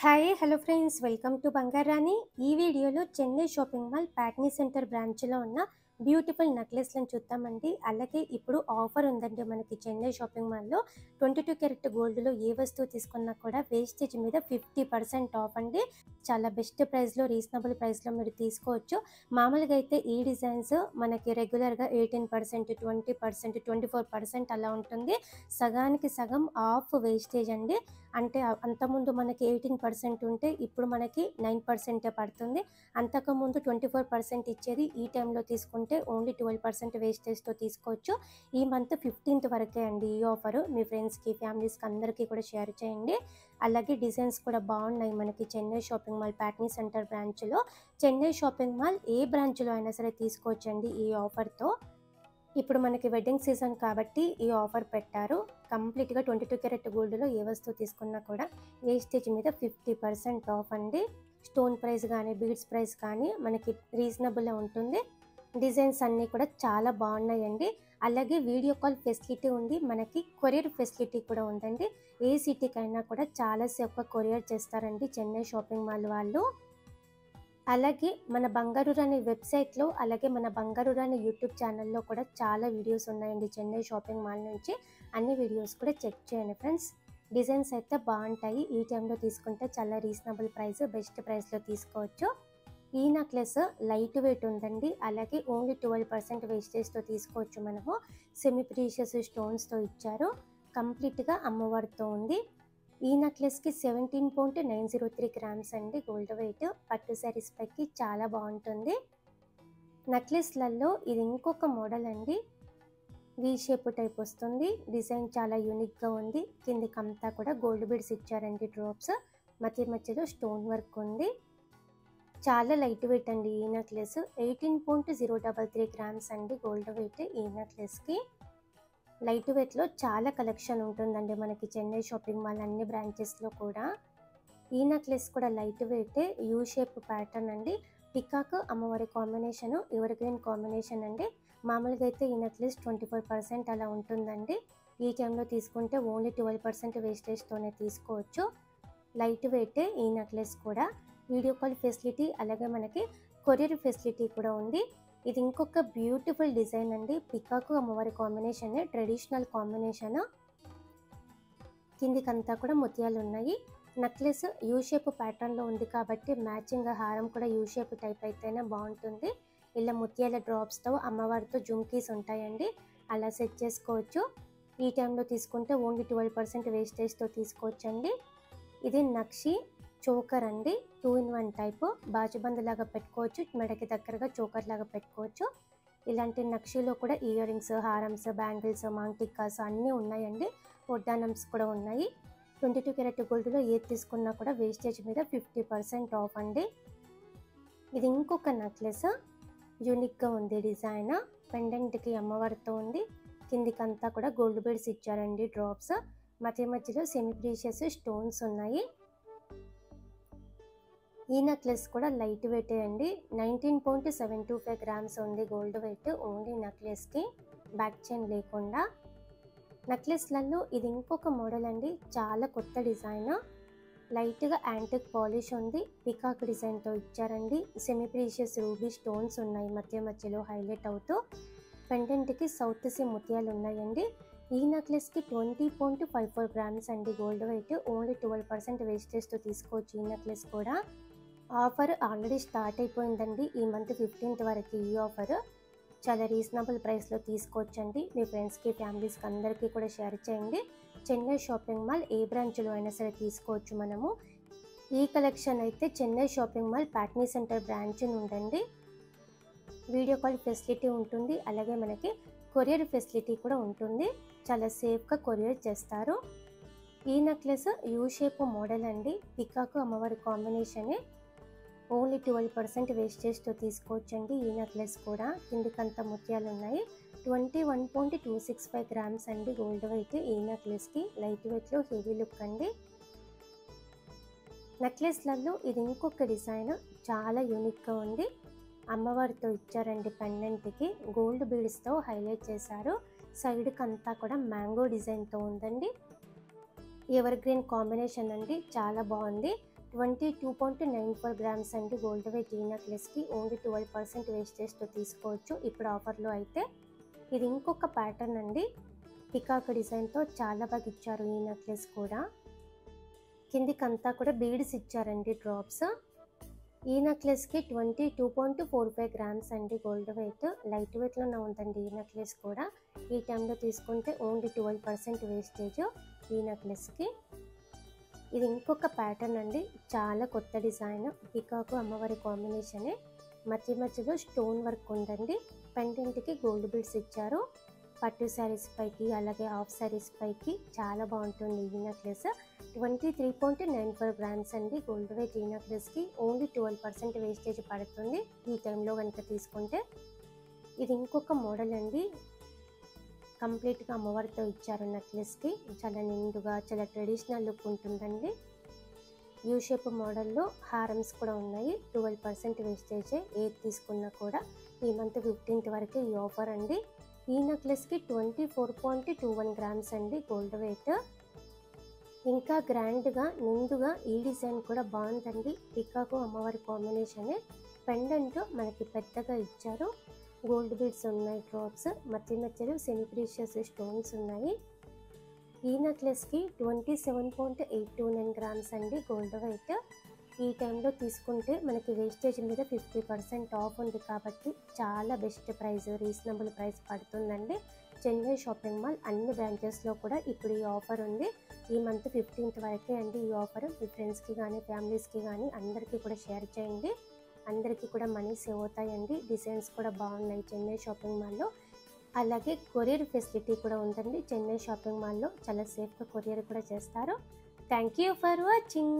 Hi hello friends, welcome to Bangarani. ఈ వీడియోలో Chennai shopping mall Patny centre బ్రాంచ్లో ఉన్న బ్యూటిఫుల్ నెక్లెస్లను చూద్దామండి. అలాగే ఇప్పుడు ఆఫర్ ఉందండి మనకి చెన్నై షాపింగ్ మాల్లో. 22 క్యారెట్ గోల్డ్లో ఏ వస్తువు తీసుకున్నా కూడా వేస్టేజ్ మీద 50% ఆఫ్ అండి. చాలా బెస్ట్ ప్రైస్లో, రీజనబుల్ ప్రైస్లో మీరు తీసుకోవచ్చు. మామూలుగా అయితే ఈ డిజైన్స్ మనకి రెగ్యులర్గా 18%, 20%, 24% అలా ఉంటుంది. సగానికి సగం ఆఫ్ వేస్టేజ్ అండి. అంటే అంతకుముందు మనకి 18% ఉంటే ఇప్పుడు మనకి 9% పడుతుంది. అంతకుముందు 24% ఇచ్చేది. ఈ టైంలో తీసుకుంటే ఓన్లీ 12% వేస్టేజ్తో తీసుకోవచ్చు. ఈ మంత్ 15th వరకే అండి ఈ ఆఫరు. మీ ఫ్రెండ్స్కి, ఫ్యామిలీస్కి అందరికీ కూడా షేర్ చేయండి. అలాగే డిజైన్స్ కూడా బాగున్నాయి మనకి Chennai shopping mall Patny centre బ్రాంచ్లో. చెన్నై షాపింగ్ మాల్ ఏ బ్రాంచ్లో అయినా సరే తీసుకోవచ్చండి ఈ ఆఫర్తో. ఇప్పుడు మనకి వెడ్డింగ్ సీజన్ కాబట్టి ఈ ఆఫర్ పెట్టారు. కంప్లీట్గా 22 క్యారెట్ గోల్డ్లో ఏ వస్తువు తీసుకున్నా కూడా వేస్టేజ్ మీద 50% ఆఫ్ అండి. స్టోన్ ప్రైస్ కానీ, బీడ్స్ ప్రైస్ కానీ మనకి రీజనబుల్ ఉంటుంది. డిజైన్స్ అన్నీ కూడా చాలా బాగున్నాయండి. అలాగే వీడియో కాల్ ఫెసిలిటీ ఉంది. మనకి కొరియర్ ఫెసిలిటీ కూడా ఉందండి. ఏ సిటీకైనా కూడా చాలా సేపుగా కొరియర్ చేస్తారండి చెన్నై షాపింగ్ మాల్ వాళ్ళు. అలాగే మన బంగారు రాణి వెబ్సైట్లో, అలాగే మన బంగారు రాణి యూట్యూబ్ ఛానల్లో కూడా చాలా వీడియోస్ ఉన్నాయండి చెన్నై షాపింగ్ మాల్ నుంచి. అన్ని వీడియోస్ కూడా చెక్ చేయండి ఫ్రెండ్స్. డిజైన్స్ అయితే బాగుంటాయి. ఈ టైంలో తీసుకుంటే చాలా రీజనబుల్ ప్రైస్, బెస్ట్ ప్రైస్లో తీసుకోవచ్చు. ఈ నెక్లెస్ లైట్ వెయిట్ ఉందండి. అలాగే ఓన్లీ 12% వేస్టేజ్తో తీసుకోవచ్చు మనము. సెమీ ప్రీషియస్ స్టోన్స్తో ఇచ్చారు. కంప్లీట్గా అమ్మవారితో ఉంది. ఈ నెక్లెస్కి 17.903 గ్రామ్స్ అండి గోల్డ్ వెయిట్. పట్టు శారీస్ పైకి చాలా బాగుంటుంది. నెక్లెస్లలో ఇది ఇంకొక మోడల్ అండి. వీ షేప్ టైప్ వస్తుంది. డిజైన్ చాలా యూనిక్గా ఉంది. కిందికంతా కూడా గోల్డ్ బీడ్స్ ఇచ్చారండి, డ్రాప్స్. మధ్య మధ్యలో స్టోన్ వర్క్ ఉంది. చాలా లైట్ వెయిట్ అండి ఈ నెక్లెస్. 18.033 గ్రామ్స్ అండి గోల్డ్ వెయిట్ ఈ నెక్లెస్కి. లైట్ వెయిట్లో చాలా కలెక్షన్ ఉంటుందండి మనకి చెన్నై షాపింగ్ మాల్ అన్ని బ్రాంచెస్లో కూడా. ఈ నెక్లెస్ కూడా light weight, U shape pattern అండి. పికాక్ అమ్మవారి కాంబినేషన్, ఎవర్ గ్రీన్ కాంబినేషన్ అండి. మామూలుగా అయితే ఈ నెక్లెస్ 24% అలా ఉంటుందండి. ఈ టైంలో తీసుకుంటే ఓన్లీ 12% వేస్టేజ్తోనే తీసుకోవచ్చు. లైట్ వెయిట్ ఈ నెక్లెస్ కూడా. వీడియో కాల్ ఫెసిలిటీ, అలాగే మనకి కొరియర్ ఫెసిలిటీ కూడా ఉంది. ఇది ఇంకొక బ్యూటిఫుల్ డిజైన్ అండి. పికాకు అమ్మవారి కాంబినేషన్, ట్రెడిషనల్ కాంబినేషన్. కిందికంతా కూడా ముత్యాలు ఉన్నాయి. నెక్లెస్ యూ షేప్ ప్యాటర్న్లో ఉంది కాబట్టి మ్యాచింగ్ హారం కూడా యూ షేప్ టైప్ అయితేనే బాగుంటుంది. ఇలా ముత్యాల డ్రాప్స్తో అమ్మవారితో జుమ్కీస్ ఉంటాయండి. అలా సెట్ చేసుకోవచ్చు. ఈ టైంలో తీసుకుంటే ఓన్లీ 12% వేస్టేజ్తో తీసుకోవచ్చండి. ఇది నక్షి చోకర్ అండి. 2-in-1 type. బాజుబంద్ లాగా పెట్టుకోవచ్చు, మెడకి దగ్గరగా చోకర్ లాగా పెట్టుకోవచ్చు. ఇలాంటి నక్షిలో కూడా ఇయర్ రింగ్స్, హారమ్స్, బ్యాంగిల్స్, మాంగ్టిక్కాస్ అన్నీ ఉన్నాయండి. వడ్డానమ్స్ కూడా ఉన్నాయి. 22 క్యారెట్ గోల్డ్లో ఏది తీసుకున్నా కూడా వేస్టేజ్ మీద 50% ఆఫ్ అండి. ఇది ఇంకొక నెక్లెస్. యూనిక్గా ఉంది డిజైన్. పెండెంట్కి అమ్మవారితో ఉంది. కిందికంతా కూడా గోల్డ్ బీడ్స్ ఇచ్చారండి, డ్రాప్స్. మధ్య మధ్యలో సెమీ ప్రీషియస్ స్టోన్స్ ఉన్నాయి. ఈ నెక్లెస్ కూడా లైట్ వెయిట్ అండి. 19.725 గ్రామ్స్ ఉంది గోల్డ్ వెయిట్ ఓన్లీ నెక్లెస్కి, బ్యాక్ చైన్ లేకుండా. నెక్లెస్లలో ఇది ఇంకొక మోడల్ అండి. చాలా కొత్త డిజైన్. లైట్గా యాంటిక్ పాలిష్ ఉంది. పికాక్ డిజైన్తో ఇచ్చారండి. సెమీ ప్రీషియస్ రూబీ స్టోన్స్ ఉన్నాయి మధ్య మధ్యలో హైలైట్ అవుతూ. పెండెంట్కి సౌత్ సీ ముత్యాలు ఉన్నాయండి. ఈ నెక్లెస్కి 20.54 గ్రామ్స్ అండి గోల్డ్ వెయిట్. ఓన్లీ 12% వేస్టేజ్తో తీసుకోవచ్చు ఈ నెక్లెస్ కూడా. ఆఫర్ ఆల్రెడీ స్టార్ట్ అయిపోయిందండి. ఈ మంత్ 15th వరకు ఈ ఆఫర్. చాలా రీజనబుల్ ప్రైస్లో తీసుకోవచ్చండి. మీ ఫ్రెండ్స్కి, ఫ్యామిలీస్కి అందరికీ కూడా షేర్ చేయండి. చెన్నై షాపింగ్ మాల్ ఏ బ్రాంచ్లో అయినా సరే తీసుకోవచ్చు మనము. ఈ కలెక్షన్ అయితే Chennai shopping mall Patny centre branch నుండండి. వీడియో కాల్ ఫెసిలిటీ ఉంటుంది. అలాగే మనకి కొరియర్ ఫెసిలిటీ కూడా ఉంటుంది. చాలా సేఫ్గా కొరియర్ చేస్తారు. ఈ నెక్లెస్ యూ షేప్ మోడల్ అండి. పికాకు అమ్మవారి కాంబినేషనే. ఓన్లీ 12% వేస్టేజ్తో తీసుకోవచ్చండి ఈ నెక్లెస్ కూడా. కిందికంతా ముత్యాలు ఉన్నాయి. 21.265 గ్రామ్స్ అండి గోల్డ్ వెయిట్ ఈ నెక్లెస్కి. లైట్ వెయిట్లో హెవీ లుక్ అండి. నెక్లెస్లలో ఇది ఇంకొక డిజైన్. చాలా యూనిక్గా ఉంది. అమ్మవారితో ఇచ్చారండి పెండెంట్కి. గోల్డ్ బీడ్స్తో హైలైట్ చేశారు. సైడ్కి అంతా కూడా మ్యాంగో డిజైన్తో ఉందండి. ఎవర్ గ్రీన్ కాంబినేషన్ అండి. చాలా బాగుంది. 22.94 గ్రామ్స్ అండి గోల్డ్ వెయిట్ ఈ నెక్లెస్కి ఓన్లీ 12% వేస్టేజ్తో తీసుకోవచ్చు ఇప్పుడు ఆఫర్లో అయితే. ఇది ఇంకొక ప్యాటర్న్ అండి, పికాక్ డిజైన్తో చాలా బాగా ఇచ్చారు ఈ నెక్లెస్ కూడా. కిందికంతా కూడా బీడ్స్ ఇచ్చారండి, డ్రాప్స్. ఈ నెక్లెస్కి 22.45 గ్రామ్స్ అండి గోల్డ్ వెయిట్. లైట్ వెయిట్లోనే ఉందండి ఈ నెక్లెస్ కూడా. ఈ టైంలో తీసుకుంటే ఓన్లీ 12% వేస్టేజ్ ఈ నెక్లెస్కి. ఇది ఇంకొక ప్యాటర్న్ అండి, చాలా కొత్త డిజైన్. పికాకు అమ్మవారి కాంబినేషనే, మధ్యలో స్టోన్ వర్క్ ఉందండి. పెండెంట్కి గోల్డ్ బీడ్స్ ఇచ్చారు. పట్టు శారీస్ పైకి అలాగే హాఫ్ శారీస్ పైకి చాలా బాగుంటుంది ఈ నెక్లెస్. 23.94 గ్రామ్స్ అండి గోల్డ్ వెయిట్ ఈ నెక్లెస్కి. ఓన్లీ 12% వేస్టేజ్ పడుతుంది ఈ టైంలో కనుక తీసుకుంటే. ఇది ఇంకొక మోడల్ అండి, కంప్లీట్గా అమ్మవారితో ఇచ్చారు నెక్లెస్కి. చాలా నిండుగా చాలా ట్రెడిషనల్ లుక్ ఉంటుందండి. యూ షేప్ మోడల్లో హారమ్స్ కూడా ఉన్నాయి. 12% వేస్టేజే ఏది తీసుకున్నా కూడా. ఈ మంత్ 15th వరకు ఈ ఆఫర్ అండి. ఈ నెక్లెస్కి 24.21 గ్రామ్స్ అండి గోల్డ్ వెయిట్. ఇంకా గ్రాండ్గా నిండుగా ఈ డిజైన్ కూడా బాగుందండి. పికాకు అమ్మవారి కాంబినేషనే, పెండెంట్ మనకి పెద్దగా ఇచ్చారు. గోల్డ్ బీడ్స్ ఉన్నాయి, డ్రాప్స్ మధ్యలో సెమీ ప్రీషియస్ స్టోన్స్ ఉన్నాయి. ఈ నెక్లెస్కి 27.829 గ్రామ్స్ అండి గోల్డ్ వెయిట్. ఈ టైంలో తీసుకుంటే మనకి వేస్టేజ్ మీద 50% ఆఫ్ ఉంది కాబట్టి చాలా బెస్ట్ ప్రైస్, రీజనబుల్ ప్రైస్ పడుతుందండి. చెన్నై షాపింగ్ మాల్ అన్ని బ్రాంచెస్లో కూడా ఇప్పుడు ఈ ఆఫర్ ఉంది. ఈ మంత్ 15th వరకే అండి ఈ ఆఫర్. మీ ఫ్రెండ్స్కి కానీ ఫ్యామిలీస్కి కానీ అందరికీ కూడా షేర్ చేయండి. అందరికీ కూడా మనీ సేవ్ అవుతాయండి. డిజైన్స్ కూడా బాగున్నాయి చెన్నై షాపింగ్ మాల్లో. అలాగే కొరియర్ ఫెసిలిటీ కూడా ఉందండి చెన్నై షాపింగ్ మాల్లో. చాలా సేఫ్గా కొరియర్ కూడా చేస్తారు. Thank you for watching.